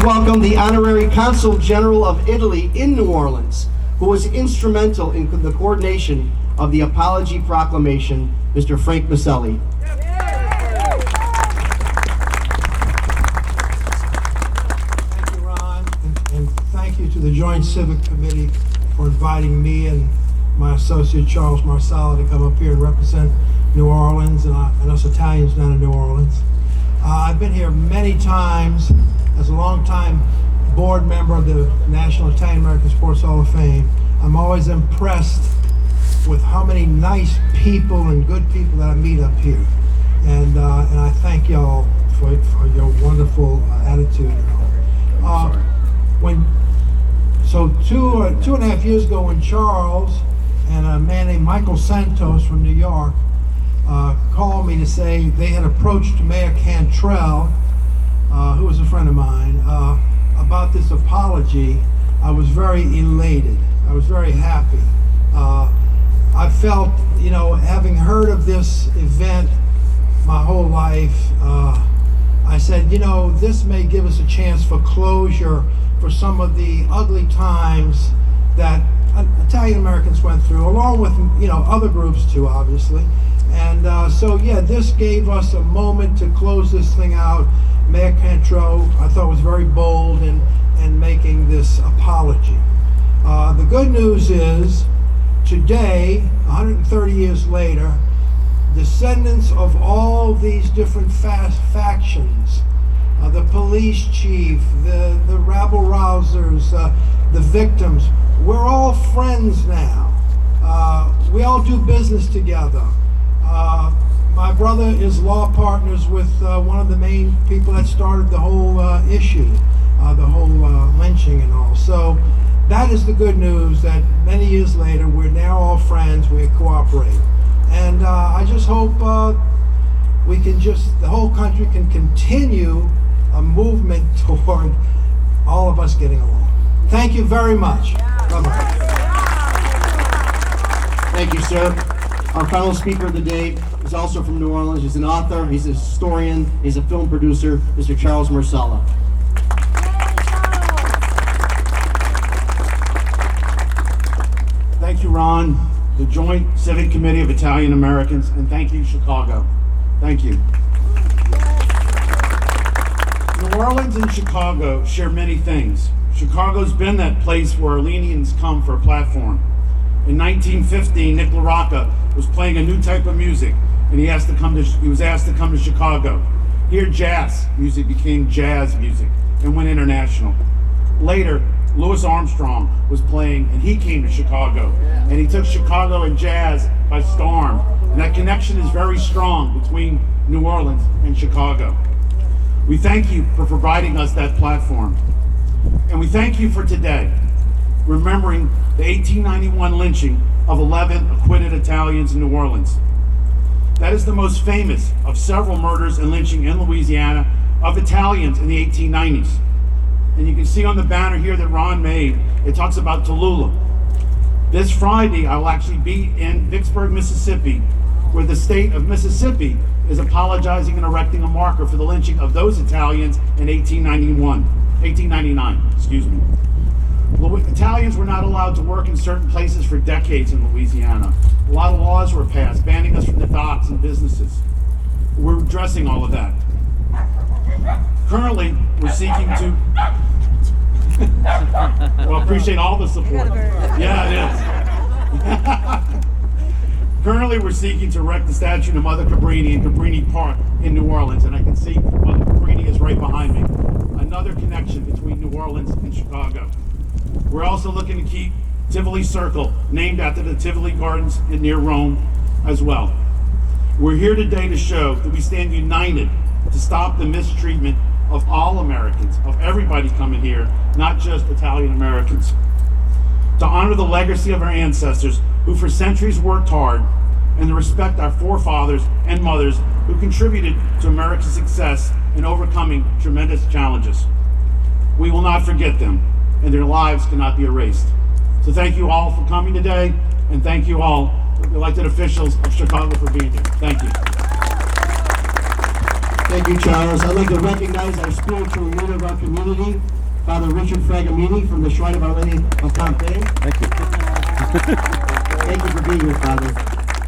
welcome the Honorary Consul General of Italy in New Orleans, who was instrumental in the coordination of the Apology Proclamation, Mr. Frank Maselli. Thank you, Ron, and thank you to the Joint Civic Committee for inviting me and my associate Charles Marsala to come up here and represent New Orleans and us Italians down in New Orleans. I've been here many times as a longtime board member of the National Italian American Sports Hall of Fame. I'm always impressed with how many nice people and good people that I meet up here. And I thank y'all for your wonderful attitude. Two and a half years ago, when Charles and a man named Michael Santos from New York called me to say they had approached Mayor Cantrell, who was a friend of mine, about this apology, I was very elated. I was very happy. I felt, having heard of this event my whole life, I said, this may give us a chance for closure for some of the ugly times that Italian Americans went through, along with other groups too, obviously. And this gave us a moment to close this thing out. Mayor Cantrell, I thought, was very bold in making this apology. The good news is, today, 130 years later, descendants of all these different factions, the police chief, the rabble-rousers, the victims, we're all friends now. We all do business together. My brother is law partners with one of the main people that started the whole issue, the whole lynching and all. So that is the good news, that many years later, we're now all friends, we cooperate. And I just hope the whole country can continue a movement toward all of us getting along. Thank you very much. Bye-bye. Thank you, sir. Our final speaker of the day is also from New Orleans. He's an author, he's a historian, he's a film producer, Mr. Charles Marsala. Thank you, Ron, the Joint Civic Committee of Italian Americans, and thank you, Chicago. Thank you. New Orleans and Chicago share many things. Chicago's been that place where Armenians come for a platform. In 1915, Nick LaRocca was playing a new type of music, and he was asked to come to Chicago. Here, jazz music became jazz music and went international. Later, Louis Armstrong was playing, and he came to Chicago, and he took Chicago and jazz by storm. And that connection is very strong between New Orleans and Chicago. We thank you for providing us that platform. And we thank you for today, remembering the 1891 lynching of 11 acquitted Italians in New Orleans. That is the most famous of several murders and lynching in Louisiana of Italians in the 1890s. And you can see on the banner here that Ron made, it talks about Tallulah. This Friday, I will actually be in Vicksburg, Mississippi, where the state of Mississippi is apologizing and erecting a marker for the lynching of those Italians in 1899, excuse me. Italians were not allowed to work in certain places for decades in Louisiana. A lot of laws were passed, banning us from the docks and businesses. We're addressing all of that. Currently, we're seeking to... Well, appreciate all the support. Yeah, it is. Currently, we're seeking to erect the statue of Mother Cabrini in Cabrini Park in New Orleans, and I can see Mother Cabrini is right behind me. Another connection between New Orleans and Chicago. We're also looking to keep Tivoli Circle, named after the Tivoli Gardens near Rome as well. We're here today to show that we stand united to stop the mistreatment of all Americans, of everybody coming here, not just Italian Americans. To honor the legacy of our ancestors who for centuries worked hard, and to respect our forefathers and mothers who contributed to America's success in overcoming tremendous challenges. We will not forget them, and their lives cannot be erased. So thank you all for coming today, and thank you all, elected officials of Chicago, for being here. Thank you. Thank you, Charles. I'd like to recognize our spiritual leader of our community, Father Richard Fragamini from the Shrine of Our Lady of Pompeii. Thank you. Thank you for being here, Father.